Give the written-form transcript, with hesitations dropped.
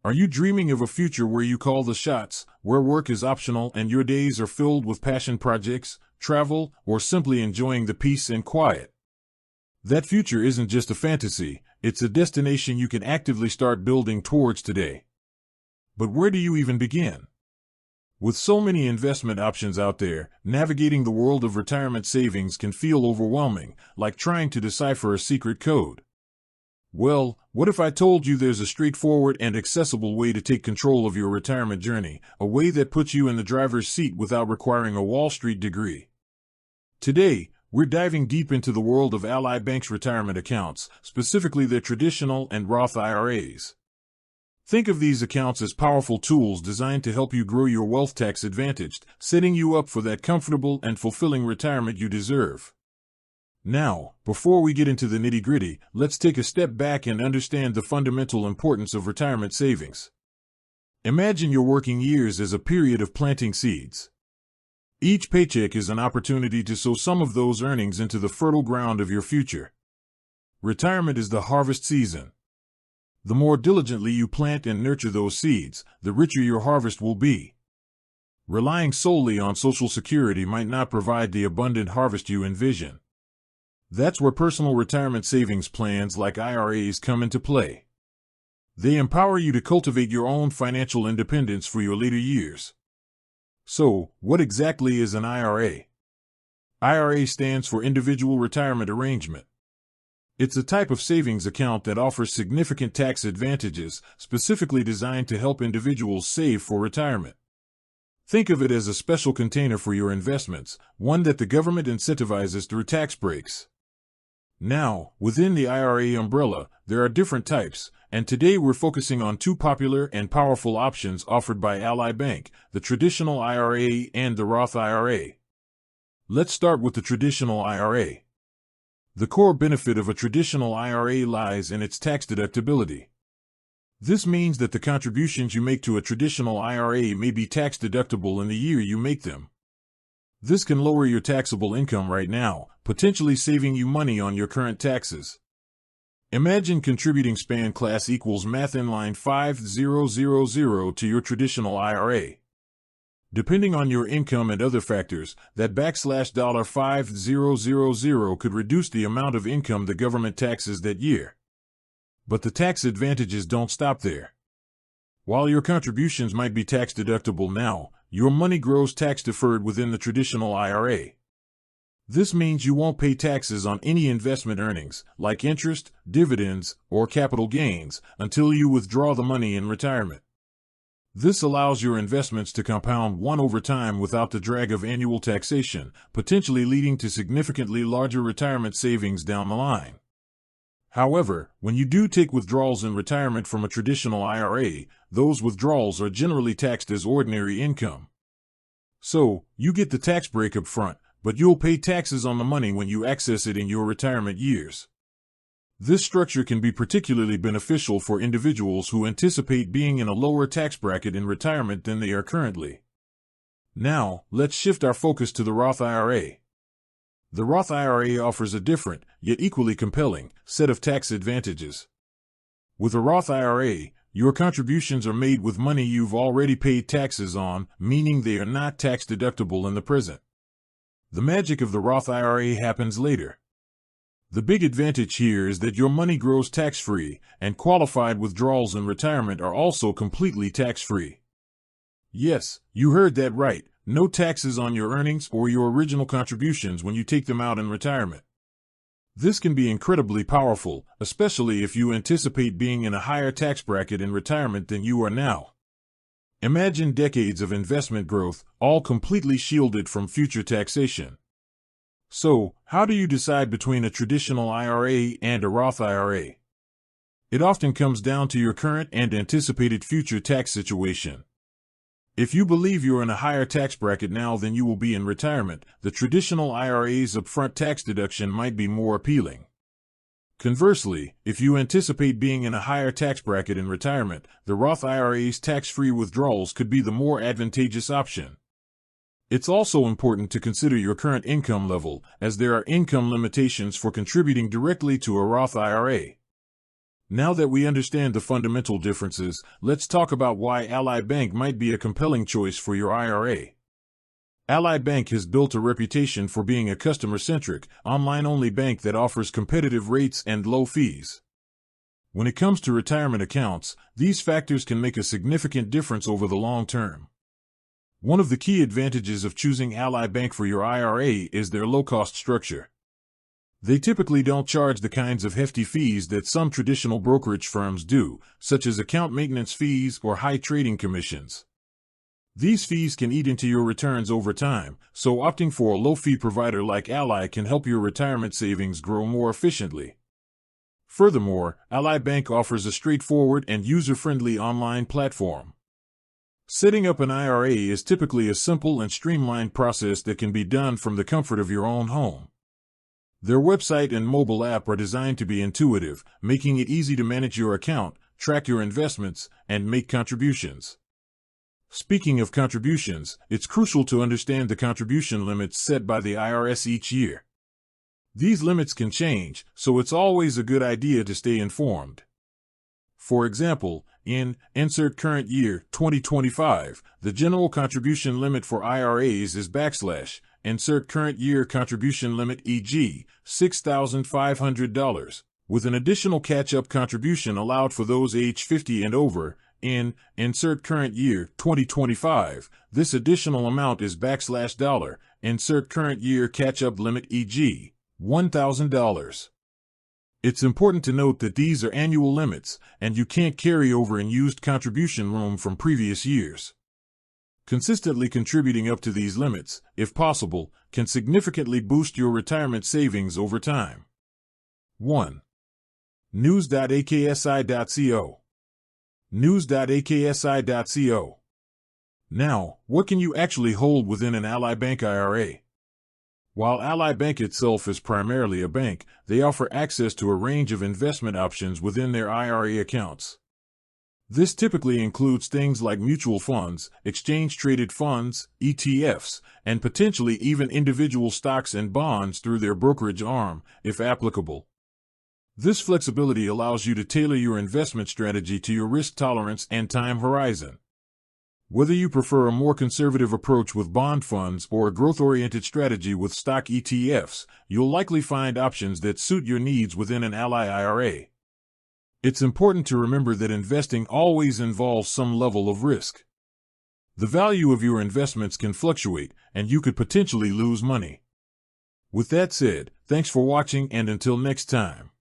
Are you dreaming of a future where you call the shots, where work is optional and your days are filled with passion projects, travel, or simply enjoying the peace and quiet? That future isn't just a fantasy, it's a destination you can actively start building towards today. But where do you even begin? With so many investment options out there, navigating the world of retirement savings can feel overwhelming, like trying to decipher a secret code. Well, what if I told you there's a straightforward and accessible way to take control of your retirement journey, a way that puts you in the driver's seat without requiring a Wall Street degree? Today, we're diving deep into the world of Ally Bank's retirement accounts, specifically their traditional and Roth IRAs. Think of these accounts as powerful tools designed to help you grow your wealth tax advantaged, setting you up for that comfortable and fulfilling retirement you deserve. Now, before we get into the nitty-gritty, let's take a step back and understand the fundamental importance of retirement savings. Imagine your working years as a period of planting seeds. Each paycheck is an opportunity to sow some of those earnings into the fertile ground of your future. Retirement is the harvest season. The more diligently you plant and nurture those seeds, the richer your harvest will be. Relying solely on Social Security might not provide the abundant harvest you envision. That's where personal retirement savings plans like IRAs come into play. They empower you to cultivate your own financial independence for your later years. So, what exactly is an IRA? IRA stands for Individual Retirement Arrangement. It's a type of savings account that offers significant tax advantages, specifically designed to help individuals save for retirement. Think of it as a special container for your investments, one that the government incentivizes through tax breaks. Now, within the IRA umbrella, there are different types, and today we're focusing on two popular and powerful options offered by Ally Bank, the traditional IRA and the Roth IRA. Let's start with the traditional IRA. The core benefit of a traditional IRA lies in its tax deductibility. This means that the contributions you make to a traditional IRA may be tax deductible in the year you make them. This can lower your taxable income right now, potentially saving you money on your current taxes. Imagine contributing span class equals math inline 5000 to your traditional IRA. Depending on your income and other factors, that $5000 could reduce the amount of income the government taxes that year. But the tax advantages don't stop there. While your contributions might be tax deductible now, your money grows tax deferred within the traditional IRA. This means you won't pay taxes on any investment earnings, like interest, dividends, or capital gains, until you withdraw the money in retirement. This allows your investments to compound over time without the drag of annual taxation, potentially leading to significantly larger retirement savings down the line. However, when you do take withdrawals in retirement from a traditional IRA, those withdrawals are generally taxed as ordinary income. So, you get the tax break up front, but you'll pay taxes on the money when you access it in your retirement years. This structure can be particularly beneficial for individuals who anticipate being in a lower tax bracket in retirement than they are currently. Now, let's shift our focus to the Roth IRA. The Roth IRA offers a different, yet equally compelling, set of tax advantages. With a Roth IRA, your contributions are made with money you've already paid taxes on, meaning they are not tax deductible in the present. The magic of the Roth IRA happens later. The big advantage here is that your money grows tax-free, and qualified withdrawals in retirement are also completely tax-free. Yes, you heard that right. No taxes on your earnings or your original contributions when you take them out in retirement. This can be incredibly powerful, especially if you anticipate being in a higher tax bracket in retirement than you are now. Imagine decades of investment growth, all completely shielded from future taxation. So, how do you decide between a traditional IRA and a Roth IRA? It often comes down to your current and anticipated future tax situation. If you believe you're in a higher tax bracket now than you will be in retirement, the traditional IRA's upfront tax deduction might be more appealing. Conversely, if you anticipate being in a higher tax bracket in retirement, the Roth IRA's tax-free withdrawals could be the more advantageous option. It's also important to consider your current income level, as there are income limitations for contributing directly to a Roth IRA. Now that we understand the fundamental differences, let's talk about why Ally Bank might be a compelling choice for your IRA. Ally Bank has built a reputation for being a customer-centric, online-only bank that offers competitive rates and low fees. When it comes to retirement accounts, these factors can make a significant difference over the long term. One of the key advantages of choosing Ally Bank for your IRA is their low-cost structure. They typically don't charge the kinds of hefty fees that some traditional brokerage firms do, such as account maintenance fees or high trading commissions. These fees can eat into your returns over time, so opting for a low-fee provider like Ally can help your retirement savings grow more efficiently. Furthermore, Ally Bank offers a straightforward and user-friendly online platform. Setting up an IRA is typically a simple and streamlined process that can be done from the comfort of your own home. Their website and mobile app are designed to be intuitive, making it easy to manage your account, track your investments, and make contributions. Speaking of contributions, it's crucial to understand the contribution limits set by the IRS each year. These limits can change, so it's always a good idea to stay informed. For example, insert current year 2025, the general contribution limit for IRAs is / insert current year contribution limit, e.g., $6,500, with an additional catch-up contribution allowed for those age 50 and over. Insert current year 2025, this additional amount is / insert current year catch-up limit, e.g., $1,000. It's important to note that these are annual limits, and you can't carry over unused contribution room from previous years. Consistently contributing up to these limits, if possible, can significantly boost your retirement savings over time. 1. News.aksi.co. News.aksi.co. Now, what can you actually hold within an Ally Bank IRA? While Ally Bank itself is primarily a bank, they offer access to a range of investment options within their IRA accounts. This typically includes things like mutual funds, exchange-traded funds, ETFs, and potentially even individual stocks and bonds through their brokerage arm, if applicable. This flexibility allows you to tailor your investment strategy to your risk tolerance and time horizon. Whether you prefer a more conservative approach with bond funds or a growth-oriented strategy with stock ETFs, you'll likely find options that suit your needs within an Ally IRA. It's important to remember that investing always involves some level of risk. The value of your investments can fluctuate, and you could potentially lose money. With that said, thanks for watching, and until next time.